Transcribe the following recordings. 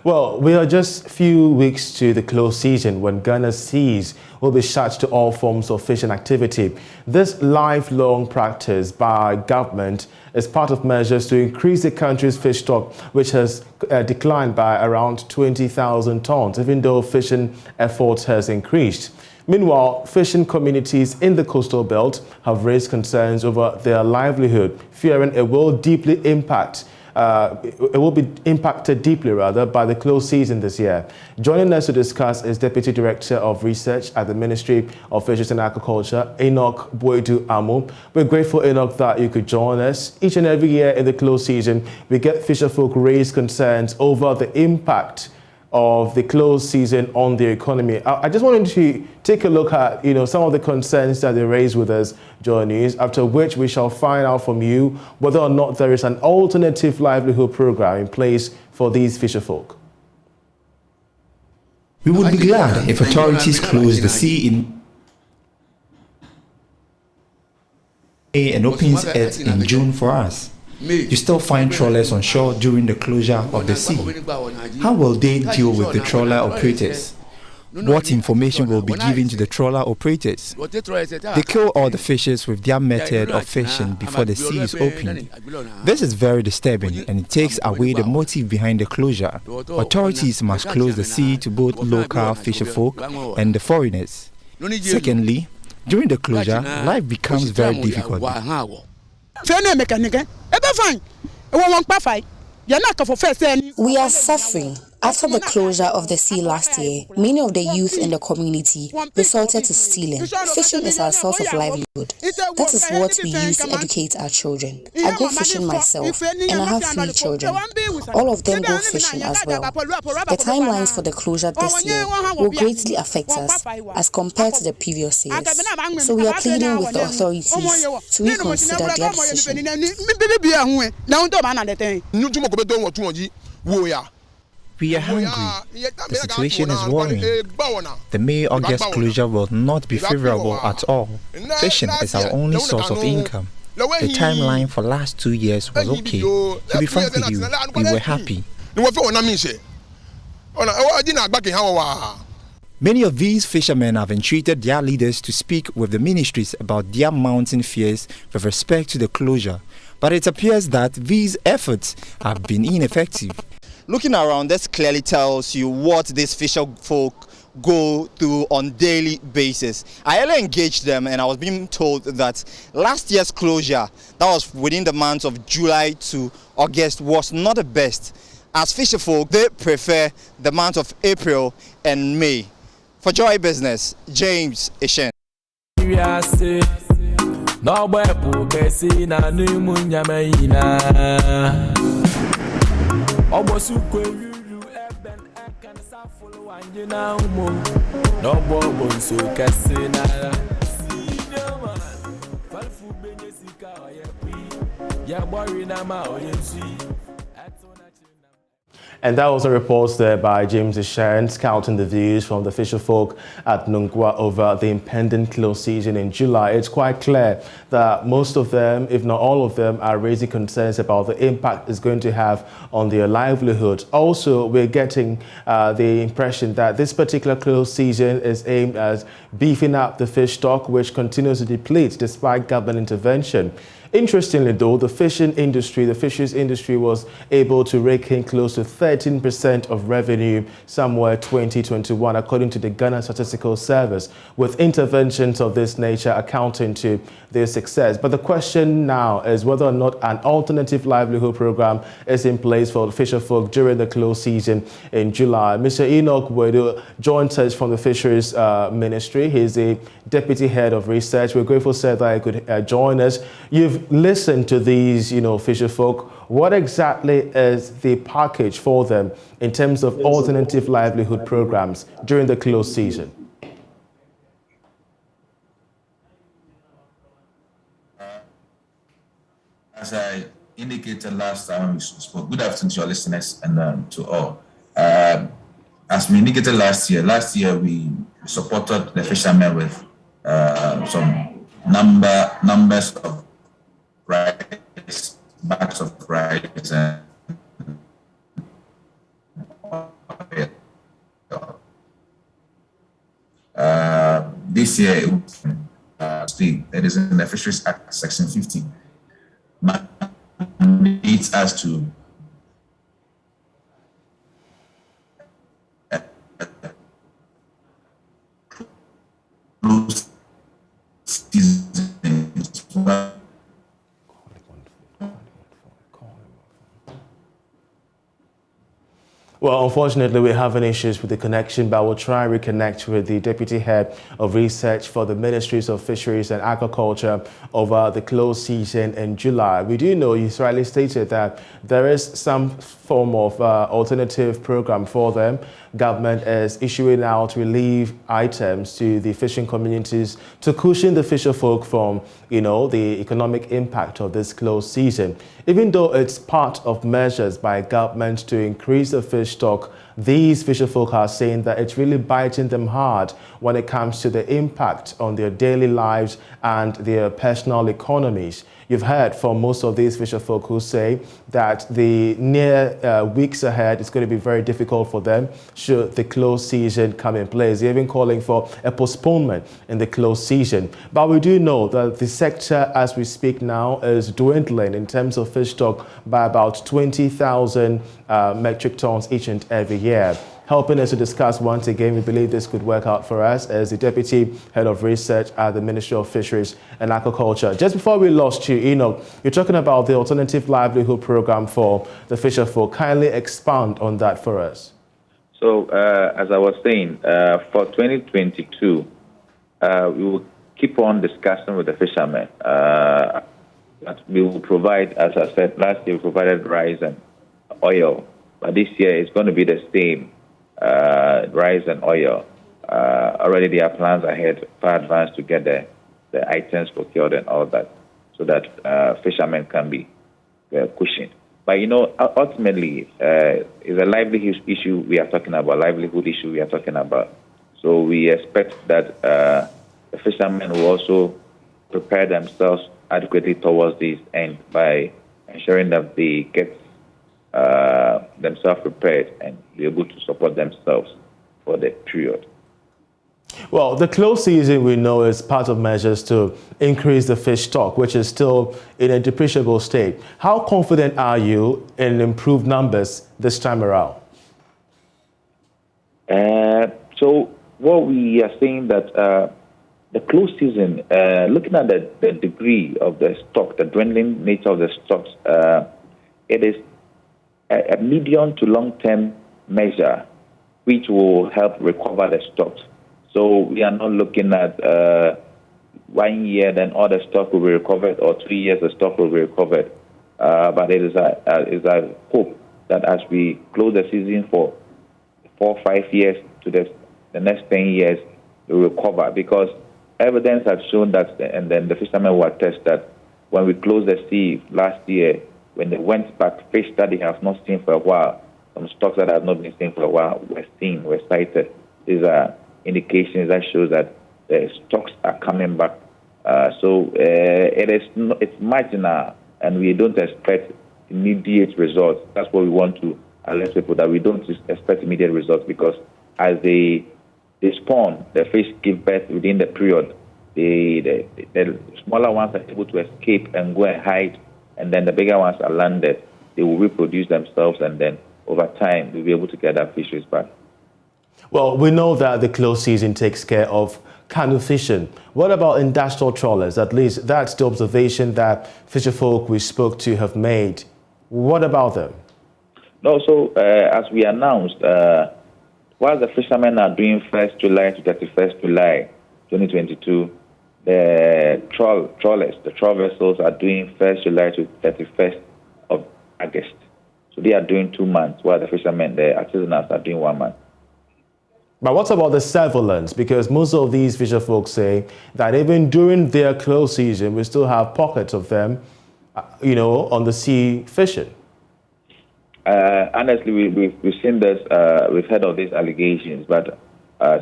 Well, we are just a few weeks to the close season when Ghana's seas will be shut to all forms of fishing activity. This lifelong practice by government is part of measures to increase the country's fish stock, which has declined by around 20,000 tons, even though fishing efforts has increased. Meanwhile, fishing communities in the coastal belt have raised concerns over their livelihood, fearing it will be impacted deeply by the close season this year. Joining us to discuss is Deputy Director of Research at the Ministry of Fisheries and Agriculture, Enoch Boydu Amu. We're grateful, Enoch, that you could join us. Each and every year in the close season, we get fisherfolk raise concerns over the impact of the close season on the economy. I just wanted to take a look at, some of the concerns that they raised with us, JoyNews, after which we shall find out from you whether or not there is an alternative livelihood program in place for these fisherfolk. We would be glad if authorities close the sea in May and opens it in June for us. You still find trawlers on shore during the closure of the sea. How will they deal with the trawler operators? What information will be given to the trawler operators? They kill all the fishes with their method of fishing before the sea is opened. This is very disturbing and it takes away the motive behind the closure. Authorities must close the sea to both local fisherfolk and the foreigners. Secondly, during the closure, life becomes very difficult. We are suffering. After the closure of the sea last year, many of the youth in the community resorted to stealing. Fishing is our source of livelihood. That is what we use to educate our children. I go fishing myself, and I have 3 children. All of them go fishing as well. The timelines for the closure this year will greatly affect us as compared to the previous years. So we are pleading with the authorities to reconsider their decision. We are hungry. The situation is worrying. The May-August closure will not be favorable at all. Fishing is our only source of income. The timeline for last 2 years was okay. To be frank with you, we were happy. Many of these fishermen have entreated their leaders to speak with the ministries about their mounting fears with respect to the closure. But it appears that these efforts have been ineffective. Looking around, this clearly tells you what these fisherfolk go through on a daily basis. I earlier engaged them and I was being told that last year's closure, that was within the months of July to August, was not the best. As fisherfolk, they prefer the month of April and May. For Joy Business, James Ishen. And that was a report there by James Ishen, scouting the views from the fisherfolk at Nungwa over the impending close season in July. It's quite clear that most of them, if not all of them, are raising concerns about the impact it's going to have on their livelihood. Also, we're getting the impression that this particular close season is aimed at beefing up the fish stock, which continues to deplete despite government intervention. Interestingly, though, the fisheries industry was able to rake in close to 13% of revenue somewhere 2021, according to the Ghana Statistical Service, with interventions of this nature accounting to their success. But the question now is whether or not an alternative livelihood program is in place for fisherfolk during the close season in July. Mr. Enoch Boydu joins us from the Fisheries Ministry. He's the Deputy Head of Research. We're grateful, sir, that he could join us. You've listened to these, fisherfolk. What exactly is the package for them in terms of alternative livelihood programs during the close season? As I indicated last time we spoke, good afternoon to your listeners and to all. As we indicated last year we supported the fishermen with some numbers of rice, bags of rice, and year, it is in the Fisheries Act, Section 50, mandates us to close seasons. Well, unfortunately, we're having issues with the connection, but we'll try and reconnect with the Deputy Head of Research for the Ministries of Fisheries and Agriculture over the close season in July. We do know, you rightly stated, that there is some form of alternative program for them. Government is issuing out relief items to the fishing communities to cushion the fisher folk from, the economic impact of this close season. Even though it's part of measures by government to increase the fish stock, these fisher folk are saying that it's really biting them hard when it comes to the impact on their daily lives and their personal economies. You've heard from most of these fisher folk who say that the near weeks ahead is going to be very difficult for them should the close season come in place. They're even calling for a postponement in the close season. But we do know that the sector, as we speak now, is dwindling in terms of fish stock by about 20,000 metric tons each and every year. Helping us to discuss once again, we believe this could work out for us, as the Deputy Head of Research at the Ministry of Fisheries and Agriculture. Just before we lost you, you're talking about the Alternative Livelihood Program for the fisher folk. Kindly expand on that for us. So, as I was saying, for 2022, we will keep on discussing with the fishermen. We will provide, as I said, last year we provided rice and oil, but this year it's going to be the same. Rice and oil. Already there are plans ahead, far advanced, to get the items procured and all that, so that fishermen can be cushioned. But ultimately, it's a livelihood issue we are talking about. So we expect that the fishermen will also prepare themselves adequately towards this end by ensuring that they get themselves prepared and be able to support themselves for the period. Well, the close season, we know, is part of measures to increase the fish stock, which is still in a depreciable state. How confident are you in improved numbers this time around? So what we are saying that the close season, looking at the degree of the stock, the dwindling nature of the stocks, it is a medium to long-term measure which will help recover the stocks. So we are not looking at 1 year, then all the stock will be recovered, or 3 years the stock will be recovered. But it is a hope that as we close the season for 4 or 5 years to the next 10 years, we will recover, because evidence has shown that, and then the fishermen will attest that when we closed the sea last year, when they went back, fish that they have not seen for a while, some stocks that have not been seen for a while were sighted. These are indications that show that the stocks are coming back. It's marginal, and we don't expect immediate results. That's what we want to alert people, that we don't expect immediate results, because as they spawn, the fish give birth within the period. The smaller ones are able to escape and go and hide, and then the bigger ones are landed. They will reproduce themselves, and then over time we'll be able to get our fisheries back. Well, we know that the close season takes care of canoe fishing. What about industrial trawlers? At least that's the observation that fisher folk we spoke to have made. What about them? No, so as we announced, while the fishermen are doing 1st July to 31st July 2022, the trawlers, the trawl vessels, are doing 1st July to 31st of August. So they are doing 2 months, while the fishermen, the artisanals, are doing 1 month. But what about the surveillance? Because most of these fisher folks say that even during their close season, we still have pockets of them, on the sea fishing. Honestly, we've seen this, we've heard of these allegations, but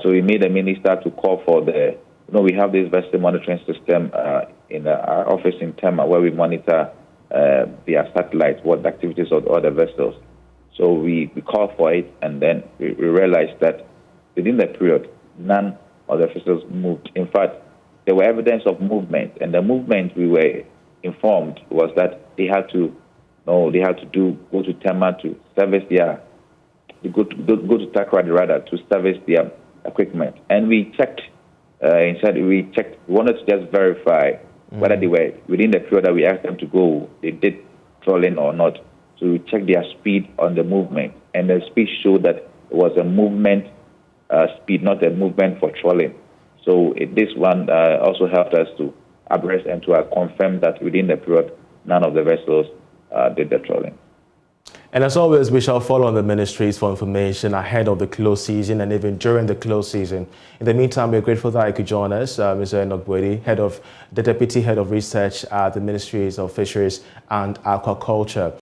so we made the minister to call for we have this vessel monitoring system in our office in Tema, where we monitor via satellite what the activities of all the vessels. So we called for it, and then we realized that within the period, none of the vessels moved. In fact, there were evidence of movement, and the movement we were informed was that they had to go to Tema to service their, go to Takoradi rather to service their equipment. And we checked, we wanted to just verify whether they were within the period that we asked them to go, they did trawling or not. So we checked their speed on the movement, and the speed showed that it was a movement speed, not a movement for trawling. So this one also helped us to abreast and to confirm that within the period, none of the vessels did the trawling. And as always, we shall follow on the ministries for information ahead of the close season and even during the close season. In the meantime, we're grateful that you could join us. Mr. Enoch Boedi, Deputy Head of Research at the Ministries of Fisheries and Aquaculture.